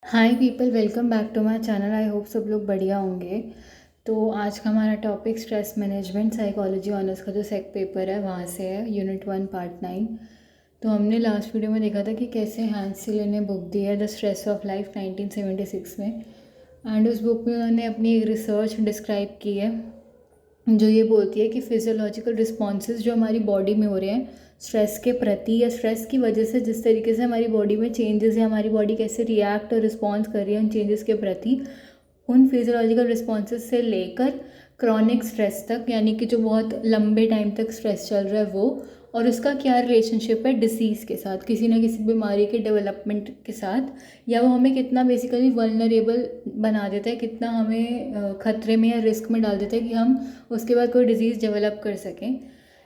Hi people, welcome back to my channel. I hope सब लोग बढ़िया होंगे। तो आज का हमारा topic stress management psychology honours का जो सेक पेपर है वहाँ से है, यूनिट 1 पार्ट 9। तो हमने लास्ट वीडियो में देखा था कि कैसे हैंसेल ने बुक दी है द स्ट्रेस ऑफ लाइफ 1976 में। एंड उस बुक में उन्होंने अपनी एक रिसर्च डिस्क्राइब की है जो ये बोलती है कि फिजियोलॉजिकल रिस्पॉन्सेज जो हमारी बॉडी में हो रहे हैं स्ट्रेस के प्रति या स्ट्रेस की वजह से, जिस तरीके से हमारी बॉडी में चेंजेस या हमारी बॉडी कैसे रिएक्ट और रिस्पॉन्स कर रही है उन चेंजेस के प्रति, उन फिजियोलॉजिकल रिस्पॉन्सेज से लेकर क्रॉनिक स्ट्रेस तक, यानी कि जो बहुत लंबे टाइम तक स्ट्रेस चल रहा है वो, और उसका क्या रिलेशनशिप है डिसीज़ के साथ, किसी ना किसी बीमारी के डेवलपमेंट के साथ, या वो हमें कितना बेसिकली वल्नरेबल बना देता है, कितना हमें ख़तरे में या रिस्क में डाल देता है कि हम उसके बाद कोई डिज़ीज़ डेवलप कर सकें।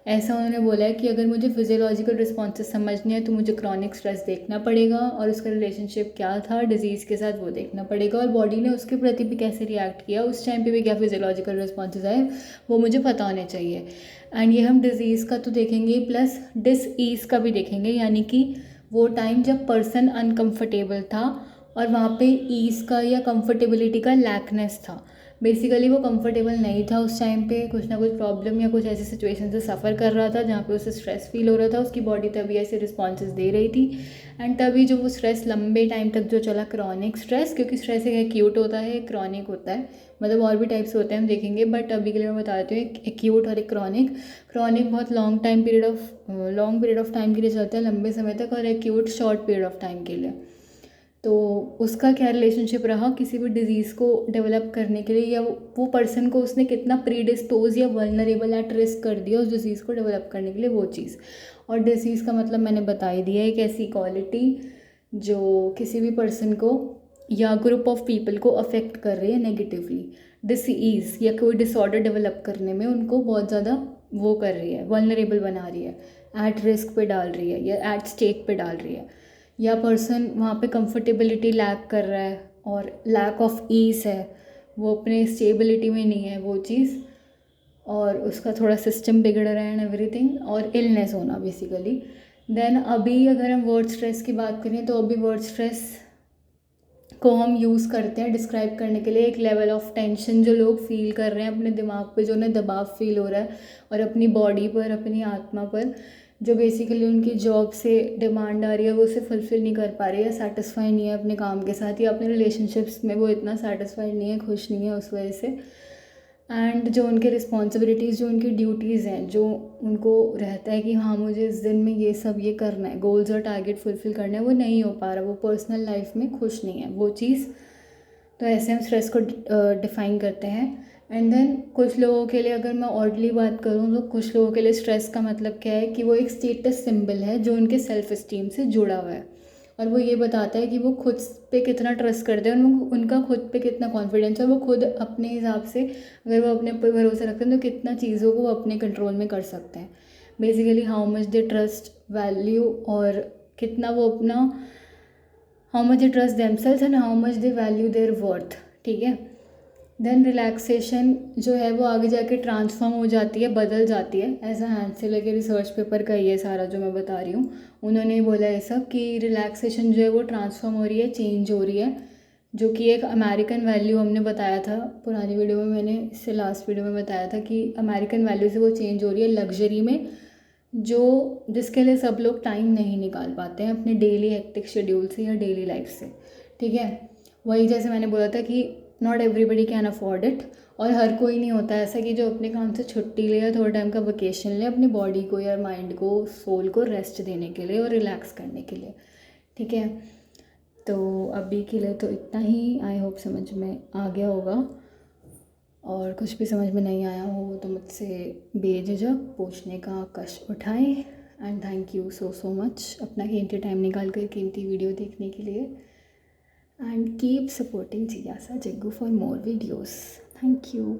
ऐसा उन्होंने बोला है कि अगर मुझे फिजियोलॉजिकल रिस्पॉन्सेज समझने हैं तो मुझे क्रॉनिक स्ट्रेस देखना पड़ेगा और उसका रिलेशनशिप क्या था डिजीज़ के साथ वो देखना पड़ेगा, और बॉडी ने उसके प्रति भी कैसे रिएक्ट किया, उस टाइम पे भी क्या फिजियोलॉजिकल रिस्पॉन्सेज आए वो मुझे पता होने चाहिए। एंड ये हम डिज़ीज़ का तो देखेंगे प्लस डिसईज़ का भी देखेंगे, यानी कि वो टाइम जब पर्सन अनकम्फर्टेबल था और वहाँ पे ईज़ का या कंफर्टेबिलिटी का लैकनेस था। बेसिकली वो कंफर्टेबल नहीं था उस टाइम पे, कुछ ना कुछ प्रॉब्लम या कुछ ऐसी सिचुएशन से सफ़र कर रहा था जहाँ पे उसे स्ट्रेस फील हो रहा था, उसकी बॉडी तभी ऐसे रिस्पॉन्सेज दे रही थी। एंड तभी जो वो स्ट्रेस लंबे टाइम तक जो चला, क्रॉनिक स्ट्रेस, क्योंकि स्ट्रेस एक एक्यूट होता है एक क्रॉनिक होता है, मतलब और भी टाइप्स होते हैं हम देखेंगे, बट अभी के लिए मैं बता देती हूँ एक एक्यूट और एक क्रॉनिक। क्रॉनिक बहुत लॉन्ग पीरियड ऑफ टाइम के लिए चलता है, लंबे समय तक, और acute short period of time के लिए। तो उसका क्या रिलेशनशिप रहा किसी भी डिज़ीज़ को डेवलप करने के लिए, या वो पर्सन को उसने कितना प्रीडिस्पोज या वल्नरेबल एट रिस्क कर दिया उस डिज़ीज़ को डेवलप करने के लिए, वो चीज़। और डिज़ीज़ का मतलब मैंने बता ही दिया, एक ऐसी क्वालिटी जो किसी भी पर्सन को या ग्रुप ऑफ पीपल को अफेक्ट कर रही है नेगेटिवली। डिसीज़ या कोई डिसऑर्डर डेवलप करने में उनको बहुत ज़्यादा वो कर रही है, वल्नरेबल बना रही है, एट रिस्क पे डाल रही है या एट स्टेक पे डाल रही है, या पर्सन वहाँ पे कंफर्टेबिलिटी लैक कर रहा है और लैक ऑफ ईज़ है, वो अपने स्टेबिलिटी में नहीं है वो चीज़, और उसका थोड़ा सिस्टम बिगड़ रहा है एंड एवरीथिंग, और इलनेस होना बेसिकली। देन अभी अगर हम वर्ड स्ट्रेस की बात करें तो अभी वर्ड स्ट्रेस को हम यूज़ करते हैं डिस्क्राइब करने के लिए एक लेवल ऑफ टेंशन जो लोग फील कर रहे हैं अपने दिमाग पे, जो उन्हें दबाव फील हो रहा है और अपनी बॉडी पर, अपनी आत्मा पर, जो बेसिकली उनकी जॉब से डिमांड आ रही है वो उसे फुलफ़िल नहीं कर पा रही है, सेटिस्फाई नहीं है अपने काम के साथ, या अपने रिलेशनशिप्स में वो इतना सेटिस्फाइड नहीं है, खुश नहीं है उस वजह से। एंड जो उनके रिस्पॉन्सिबिलिटीज़, जो उनकी ड्यूटीज़ हैं, जो उनको रहता है कि हाँ मुझे इस दिन में ये सब ये करना है, गोल्स और टारगेट फुलफ़िल करना है, वो नहीं हो पा रहा, वो पर्सनल लाइफ में खुश नहीं है वो चीज़। तो ऐसे हम स्ट्रेस को डिफ़ाइन करते हैं। एंड देन कुछ लोगों के लिए, अगर मैं ऑडली बात करूँ, तो कुछ लोगों के लिए स्ट्रेस का मतलब क्या है कि वो एक स्टेटस सिंबल है जो उनके सेल्फ इस्टीम से जुड़ा हुआ है, और वो ये बताता है कि वो खुद पे कितना ट्रस्ट करते हैं, उनका खुद पे कितना कॉन्फिडेंस है, वो खुद अपने हिसाब से, अगर वो अपने ऊपर भरोसा रखते हैं तो कितना चीज़ों को वो अपने कंट्रोल में कर सकते हैं। Basically how much they trust value, और कितना वो अपना, how much they trust themselves and how much they value there worth. ठीक है। देन रिलैक्सेशन जो है वो आगे जाके ट्रांसफॉर्म हो जाती है, बदल जाती है, ऐसा हैंसेल के रिसर्च पेपर का ये सारा जो मैं बता रही हूँ, उन्होंने बोला है सब कि रिलैक्सेशन जो है वो ट्रांसफॉर्म हो रही है, चेंज हो रही है, जो कि एक अमेरिकन वैल्यू हमने बताया था पुरानी वीडियो में, मैंने इससे लास्ट वीडियो में बताया था कि अमेरिकन वैल्यू से वो चेंज हो रही है लग्जरी में, जो जिसके लिए सब लोग टाइम नहीं निकाल पाते हैं अपने डेली हेक्टिक शेड्यूल से या डेली लाइफ से। ठीक है। वही जैसे मैंने बोला था कि not everybody can afford it, और हर कोई नहीं होता ऐसा कि जो अपने काम से छुट्टी ले या थोड़ा टाइम का वेकेशन ले अपनी बॉडी को या माइंड को, सोल को रेस्ट देने के लिए और रिलैक्स करने के लिए। ठीक है। तो अभी के लिए तो इतना ही। आई होप समझ में आ गया होगा, और कुछ भी समझ में नहीं आया हो तो मुझसे बेझिझक पूछने का कष्ट उठाएं। And thank you so so much अपना कीमती टाइम निकाल कर कीमती वीडियो देखने के लिए। एंड कीप सपोर्टिंग जिज्ञासा Jaggu for more videos. Thank you.